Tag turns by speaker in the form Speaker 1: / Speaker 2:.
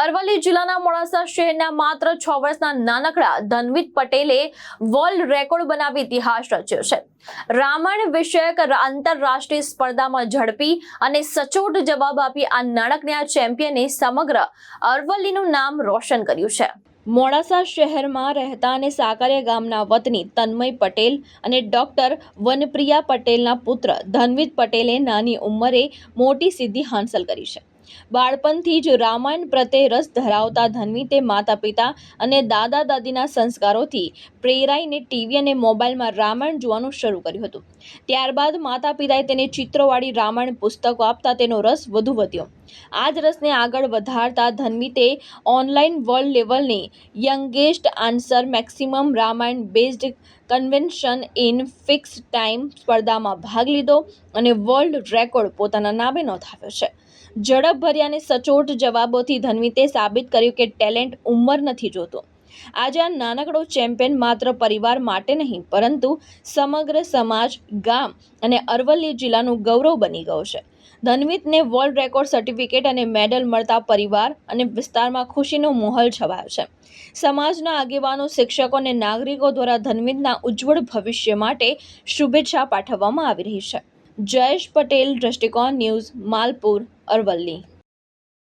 Speaker 1: અરવલ્લી જિલ્લાના મોડાસા શહેરના માત્ર 6 વર્ષના નાનકડા ધનવીત પટેલે વર્લ્ડ રેકોર્ડ બનાવી ઇતિહાસ રચ્યો છે। રામાયણ વિષયક આંતરરાષ્ટ્રીય સ્પર્ધામાં ઝડપી અને સચોટ જવાબ આપી આ નાનકડા ચેમ્પિયને સમગ્ર અરવલ્લીનું નામ રોશન કર્યું છે। મોડાસા શહેરમાં રહેતા અને સાકરિયા ગામના વતની તન્મય પટેલ અને ડોક્ટર વનપ્રિયા પટેલના પુત્ર ધનવીત પટેલે નાની ઉંમરે મોટી સિદ્ધિ હાંસલ કરી છે। બાળપણથી જ રામાયણ પ્રત્યે રસ ધરાવતા ધનવીતે માતા પિતા અને દાદા દાદીના સંસ્કારોથી પ્રેરાઈને ટીવી અને મોબાઈલમાં રામાયણ જોવાનું શરૂ કર્યું હતું। ત્યારબાદ માતા પિતાએ તેને ચિત્રોવાળી રામાયણ પુસ્તકો આપતા તેનો રસ વધુ વધ્યો। આ જ રસને આગળ વધારતા ધનવીતે ઓનલાઈન વર્લ્ડ લેવલની youngest answer maximum Ramayan based convention in fix time સ્પર્ધામાં ભાગ લીધો અને વર્લ્ડ રેકોર્ડ પોતાના નામે નોંધાવ્યો છે। ઝડપભર્યા અને સચોટ જવાબોથી ધનવીતે સાબિત કર્યું કે ટેલેન્ટ ઉંમર નથી જોતો। આજે આ નાનકડો ચેમ્પિયન માત્ર પરિવાર માટે નહીં પરંતુ સમગ્ર સમાજ, ગામ અને અરવલ્લી જિલ્લાનું ગૌરવ બની ગયો છે। ધનવીતને વર્લ્ડ રેકોર્ડ સર્ટિફિકેટ અને મેડલ મળતા પરિવાર અને વિસ્તારમાં ખુશીનો માહોલ છવાયો છે। સમાજના આગેવાનો, શિક્ષકો અને નાગરિકો દ્વારા ધનવીતના ઉજ્જવળ ભવિષ્ય માટે શુભેચ્છા પાઠવવામાં આવી રહી છે। જયેશ પટેલ, દ્રષ્ટિકોણ ન્યૂઝ, માલપુર, અરવલ્લી।